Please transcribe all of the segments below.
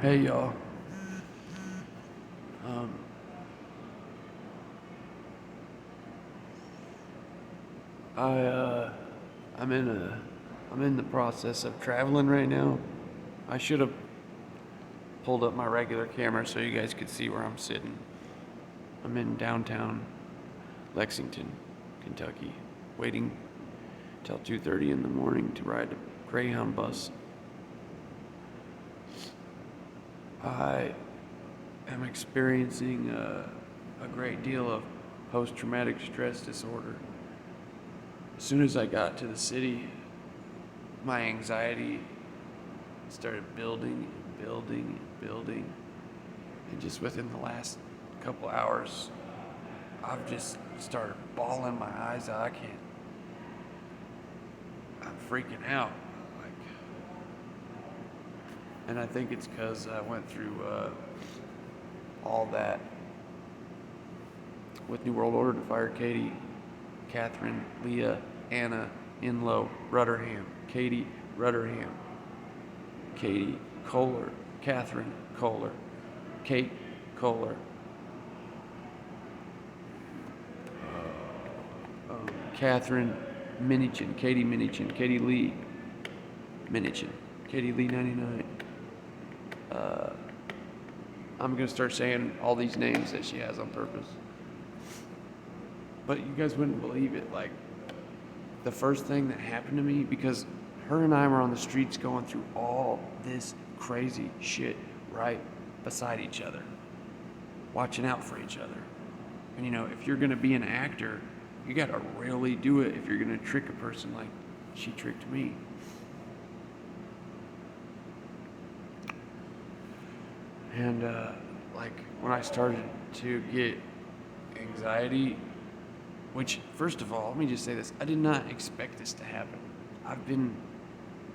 Hey y'all. Um, I I'm in the process of traveling right now. I should have pulled up my regular camera so you guys could see where I'm sitting. I'm in downtown Lexington, Kentucky, waiting till 2:30 in the morning to ride a Greyhound bus. I am experiencing a great deal of post-traumatic stress disorder. As soon as I got to the city, my anxiety started building and building and building. And just within the last couple hours, I've just started bawling my eyes out. I'm freaking out. Like, and I think it's because I went through all that with New World Order to fire Katie, Catherine, Leah, Anna, Inlow, Rudderham, Katie, Rudderham, Katie, Kohler, Catherine, Kohler, Kate, Kohler, Catherine, Minichin, Katie Minichin, Katie Lee, Minichin, Katie Lee 99. I'm going to start saying all these names that she has on purpose. But you guys wouldn't believe it. Like, the first thing that happened to me, because her and I were on the streets going through all this crazy shit right beside each other, watching out for each other. And you know, if you're gonna be an actor, you gotta really do it if you're gonna trick a person like she tricked me. And like when I started to get anxiety, which, first of all, let me just say this. I did not expect this to happen. I've been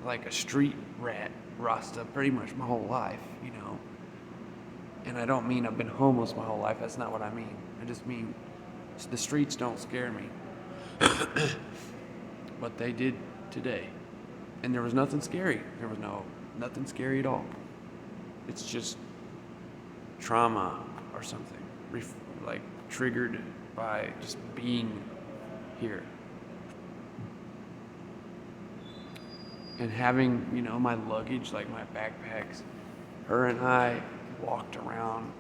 like a street rat, Rasta, pretty much my whole life, you know. And I don't mean I've been homeless my whole life. That's not what I mean. I just mean the streets don't scare me. But they did today. And there was nothing scary. There was nothing scary at all. It's just trauma or something, like triggered by just being here and having, you know, my luggage, like my backpacks. Her and I walked around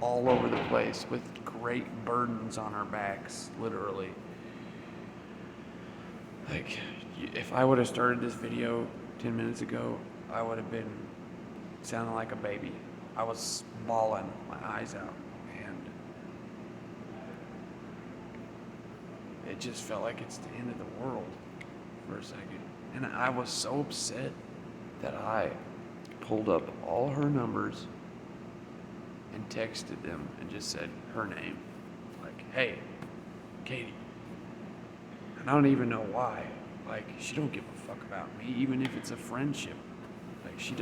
all over the place with great burdens on our backs, literally. Like, if I would have started this video 10 minutes ago, I would have been sounding like a baby. I was bawling my eyes out. It just felt like it's the end of the world for a second. And I was so upset that I pulled up all her numbers and texted them and just said her name. Like, hey, Katie. And I don't even know why. Like, she don't give a fuck about me, even if it's a friendship. Like, she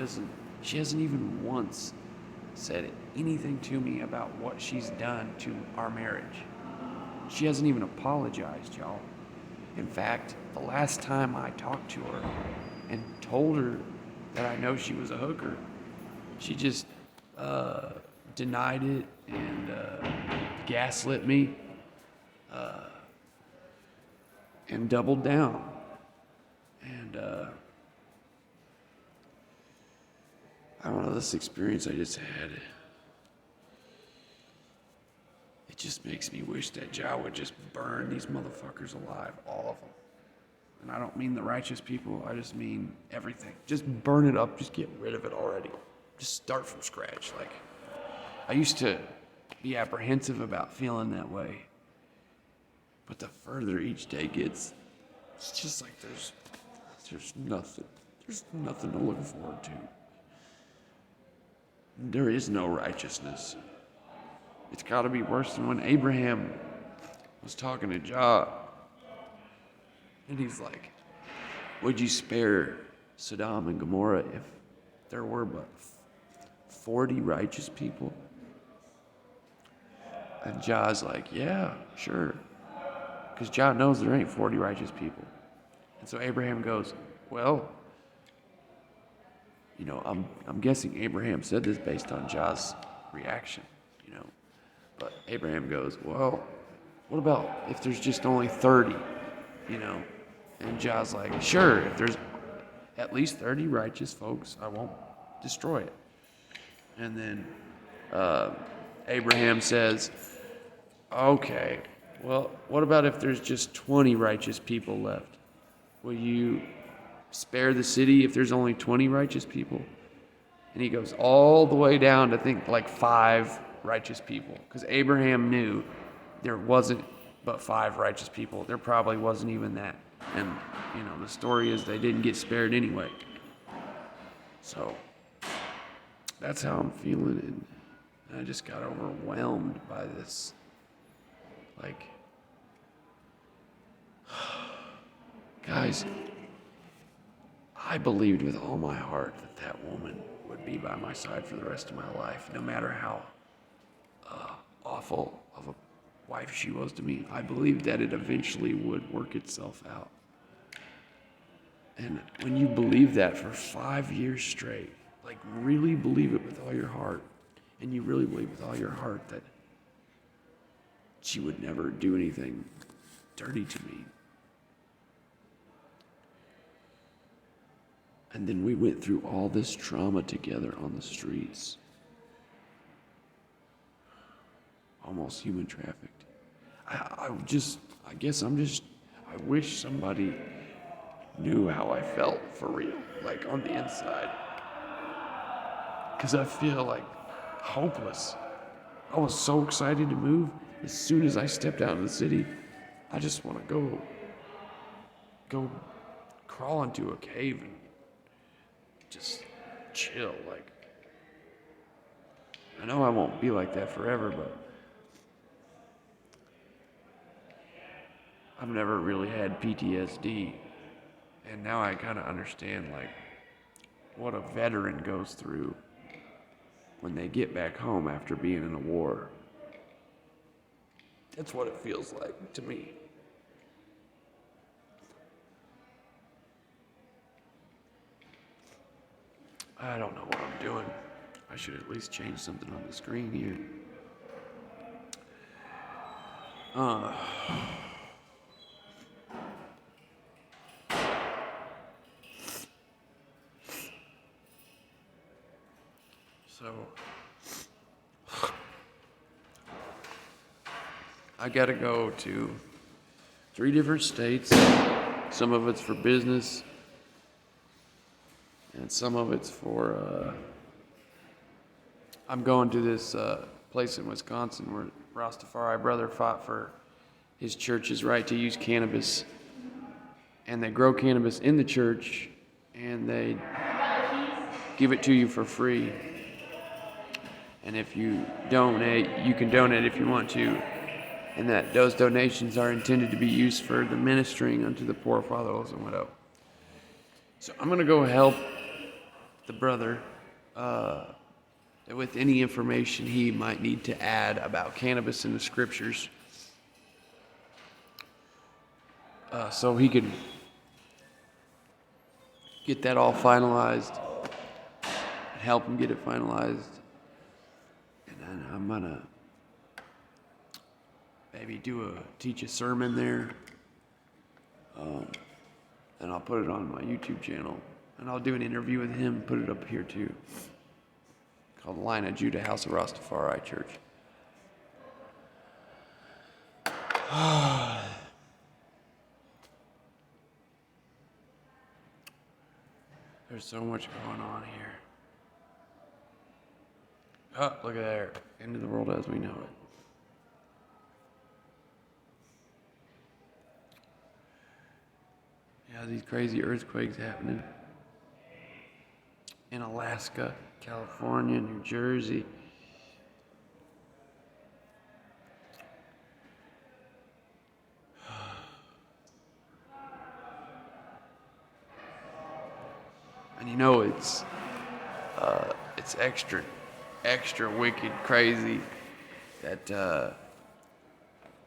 hasn't even once said anything to me about what she's done to our marriage. She hasn't even apologized, y'all. In fact, the last time I talked to her and told her that I know she was a hooker, she just denied it and gaslit me and doubled down. And I don't know, this experience I just had, it just makes me wish that Jah would just burn these motherfuckers alive, all of them. And I don't mean the righteous people, I just mean everything. Just burn it up, just get rid of it already. Just start from scratch. Like, I used to be apprehensive about feeling that way. But the further each day gets, it's just like there's nothing to look forward to. There is no righteousness. It's got to be worse than when Abraham was talking to Jah. And he's like, would you spare Sodom and Gomorrah if there were but 40 righteous people? And Jah's like, yeah, sure. Because Jah knows there ain't 40 righteous people. And so Abraham goes, well, I'm guessing Abraham said this based on Jah's reaction, But Abraham goes, well, what about if there's just only 30, And Jah's like, sure, if there's at least 30 righteous folks, I won't destroy it. And then Abraham says, okay, well, what about if there's just 20 righteous people left? Will you spare the city if there's only 20 righteous people? And he goes all the way down to think like 5 righteous people. Because Abraham knew there wasn't but 5 righteous people. There probably wasn't even that. And, the story is they didn't get spared anyway. So, that's how I'm feeling. And I just got overwhelmed by this. Guys, I believed with all my heart that woman would be by my side for the rest of my life, no matter how awful of a wife she was to me. I believed that it eventually would work itself out. And when you believe that for 5 years straight, really believe it with all your heart, and you really believe with all your heart that she would never do anything dirty to me. And then we went through all this trauma together on the streets. Almost human trafficked. I wish somebody knew how I felt for real, on the inside. Because I feel hopeless. I was so excited to move. As soon as I stepped out of the city, I just want to go crawl into a cave and just chill. I know I won't be like that forever, but I've never really had PTSD. And now I kind of understand, what a veteran goes through when they get back home after being in a war. That's what it feels like to me. I don't know what I'm doing. I should at least change something on the screen here. So, I gotta go to 3 different states. Some of it's for business, and some of it's for, I'm going to this place in Wisconsin where Rastafari brother fought for his church's right to use cannabis. And they grow cannabis in the church, and they give it to you for free. And if you donate, you can donate if you want to. And that those donations are intended to be used for the ministering unto the poor, fatherless, and widow. So I'm going to go help the brother with any information he might need to add about cannabis in the scriptures. So he could get that all finalized and help him get it finalized. And then I'm going to maybe teach a sermon there. And I'll put it on my YouTube channel. And I'll do an interview with him, put it up here too. Called Line of Judah, House of Rastafari Church. There's so much going on here. Oh, look at there. End of the world as we know it. Yeah, these crazy earthquakes happening in Alaska, California, New Jersey. And it's extra wicked crazy that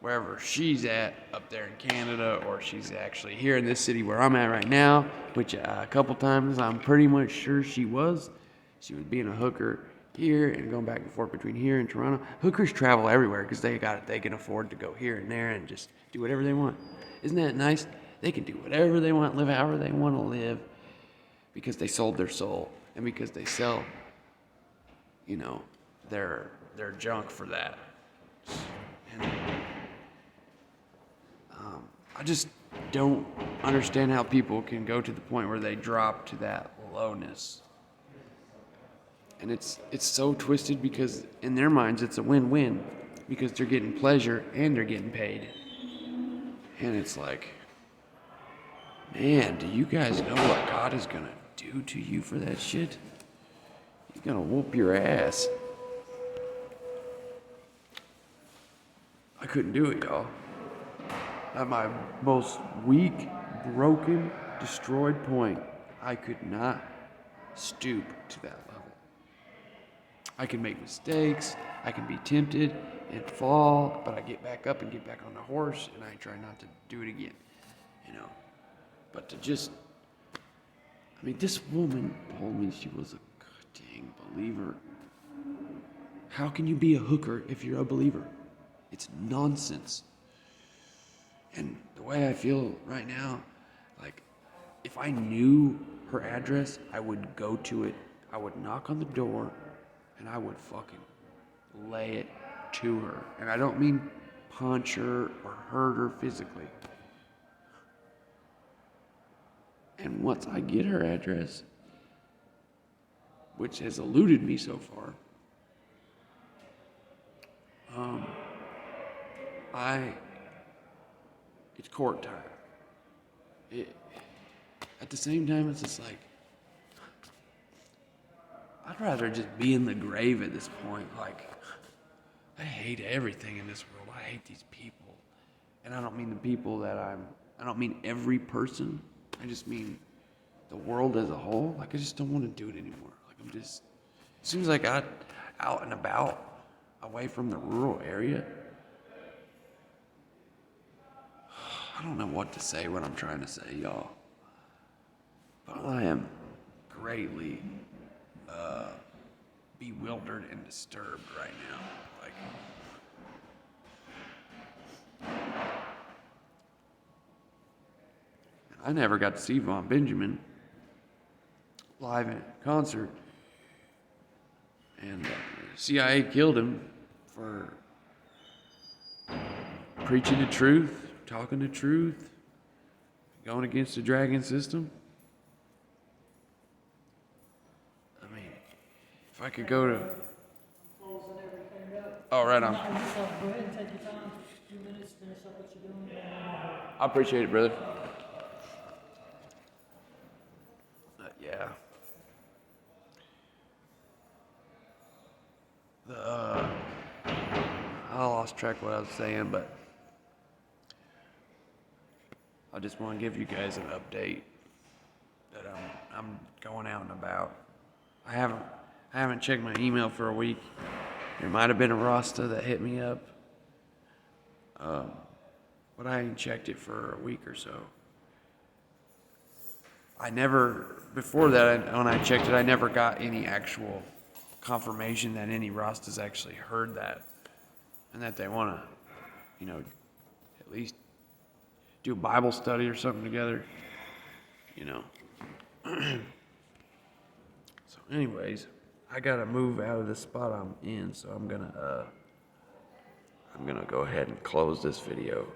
wherever she's at up there in Canada, or she's actually here in this city where I'm at right now, which a couple times I'm pretty much sure she was. She was being a hooker here and going back and forth between here and Toronto. Hookers travel everywhere because they can afford to go here and there and just do whatever they want. Isn't that nice? They can do whatever they want, live however they want to live, because they sold their soul and because they sell, you know, their junk for that. And I just don't understand how people can go to the point where they drop to that lowness. And it's so twisted because in their minds it's a win-win because they're getting pleasure and they're getting paid. And it's like, man, do you guys know what God is gonna do to you for that shit? He's gonna whoop your ass. I couldn't do it, y'all. At my most weak, broken, destroyed point, I could not stoop to that level. I can make mistakes, I can be tempted and fall, but I get back up and get back on the horse and I try not to do it again, you know. But to just, I mean, this woman told me she was a dang believer. How can you be a hooker if you're a believer? It's nonsense. And the way I feel right now, like, if I knew her address, I would go to it. I would knock on the door, and I would fucking lay it to her. And I don't mean punch her or hurt her physically. And once I get her address, which has eluded me so far, it's court time. At the same time, it's just like, I'd rather just be in the grave at this point. Like, I hate everything in this world. I hate these people. And I don't mean the people I don't mean every person. I just mean the world as a whole. Like, I just don't want to do it anymore. Like, it seems like I'm out and about, away from the rural area. I don't know what to say, what I'm trying to say, y'all. But I am greatly bewildered and disturbed right now. Like, I never got to see Von Benjamin live in concert. And the CIA killed him for preaching the truth, talking the truth, going against the dragon system. I mean, if I could go to... Oh, right on. Go ahead and take your time. A few minutes, finish up what you're doing. I appreciate it, brother. Yeah. I lost track of what I was saying, but I just want to give you guys an update that I'm going out and about. I haven't checked my email for a week. There might have been a Rasta that hit me up, but I ain't checked it for a week or so. Before that, when I checked it, I never got any actual confirmation that any Rastas actually heard that and that they want to, you know, at least do a Bible study or something together, you know. So anyways, I gotta move out of the spot I'm in, so I'm gonna go ahead and close this video.